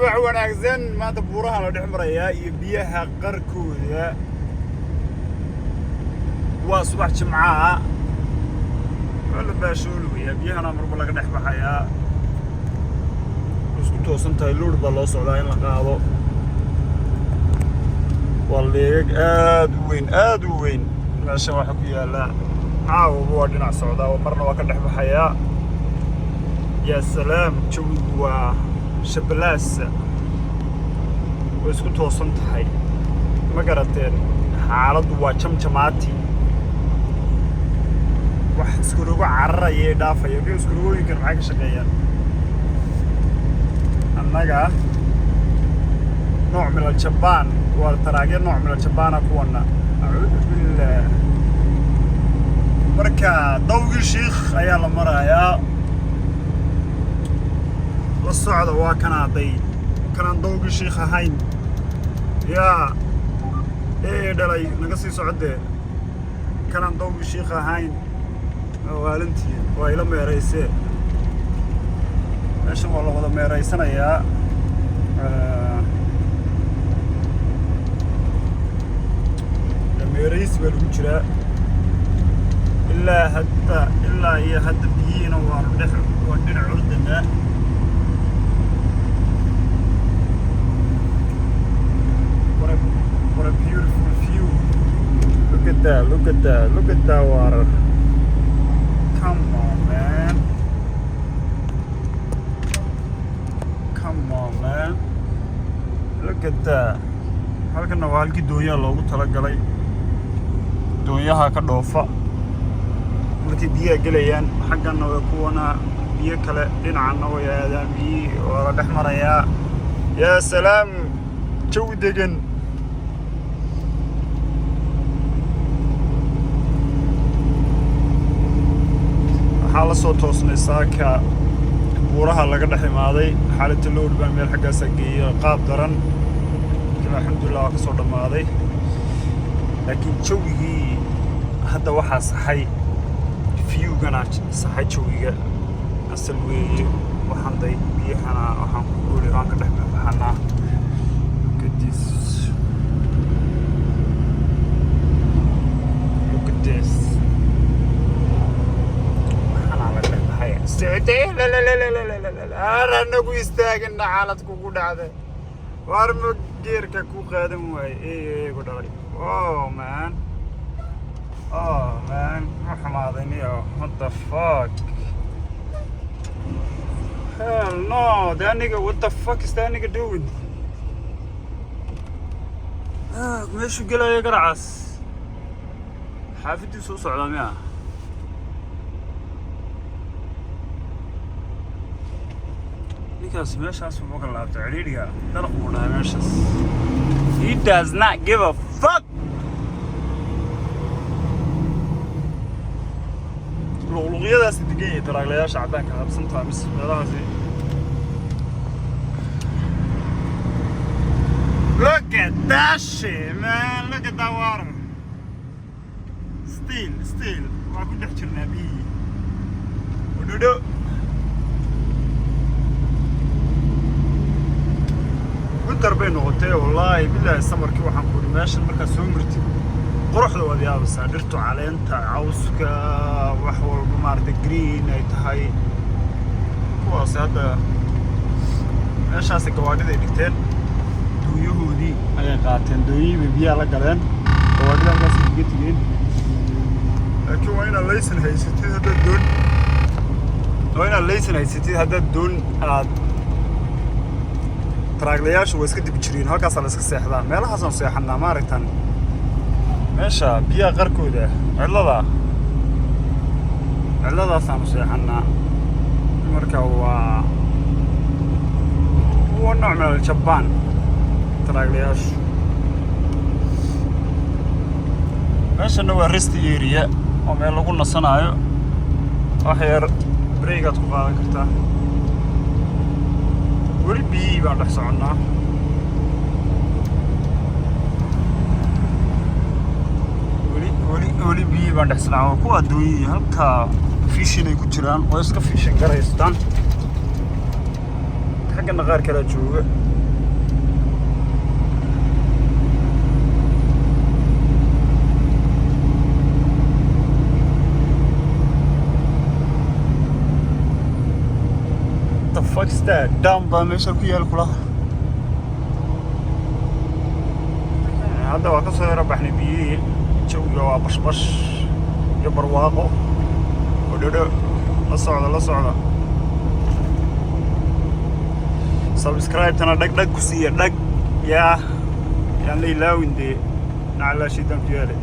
subax wanaagsan maanta buuraha la dhex marayaa iyo biyaha qarkooda waa subax jimcaha wala baashoolaya biyahana marba laga dhex baxayaa isku toosan tahay loor baa loo socdaa in la qaado waleeg aad u weyn meesha waxa ku yaala caawa waa dhinac socdaa marna waa ka dhex baxayaa يا سلام جوا شبلاس واسكو توصنت هاي ما قرأتين حالد وشمشماتي واحد سكروه عرّا يدافع يبي سكروه يمكن معك شقيان النجا نوع من الشبان والتراجع نوع من الشبان أكونا أعوذ بالله مركا ضوء الشيخ أيال مرايا الصعد وكنادي كان ضوء الشيخ هاين يا ايه دلي نقصي صعده كان ضوء الشيخ هاين والنتي وإلى ميريسه ايش والله ولا ميريسنا يا ميريس بالوجرة إلا هي حد بينا ونروح ودنا عردنا What a beautiful view. Look at that water. Come on, man. Look at that. halkan waa halkii doonyaha loogu talagalay doonyaha ka dhoofa markii biyaha galayaan xaggana way kuwana biyo kale dhinacana way aadaan biyo oo la dhex marayaa yaa salaam jawi degan waxaa la soo toosnay saaka buuraha laga dhex imaaday xaaladda loor baan meel xaggaas geeyay qaab daran alxamdulillah waa ka soo dhammaaday laakiin jawigii hadda waxaa saxay viewgana saxay jawiga asal weeye waxaan day biyahana waxaan ku gooli aan ka dhex baxanaa kadis سعدين لا أنا استاجنا حالتك وقعدة وارمك جيرك قادم واي إيه قدري أوه مان محمدني what the fuck hell no that nigga what the fuck is that nigga doing ماشي قلا يا قرعس حافظي سوس علامية He does not give a fuck. Look at that shit, man. Look at that water. Still. ما كنت أحكي النبي. ودودو. دربين نقطة والله بالله السمر كي وحن كل ماشي المركز سومرتي قروح ذو ذي بس درتو على أنت عوسك وحول بمارد جرين أيتهاي كواس هذا إيش هسه قواعد ذي نكتل دو يهودي أي قاتل دوي ببيع على قلنا قواعد ذي بس بيجتين لكن وين الليسن هاي ستي هذا الدون وين الليسن هاي ستي هذا الدون تراجلياش واسكت بتشرين هكذا صار اسك سيحدان ما لها صار سيحنا مارتان ماشى بيا غركودة علّا صار سيحنا المركب هو نوع من الشبان تراجلياش ماشى إنه ريست إيريا وما يلقون الصناعة أخير بريقة تقال كرتا ولي بي بان دحس عنا ولي بي بان دحس عنا كو ادوي halka fishing ay ku jiraan oo iska fishing gareystaan xagga qaar kala jooga Star dam baa meesha ku yaal kulaha hadda waa ka soo yara baxnay biyihii jawiga waa bashbash iyo barwaaqo oo dhadho la socda subscribe-tana dhag ku siiya dhag yaa yaan la ilaawin dee naclaa shidan ku yaale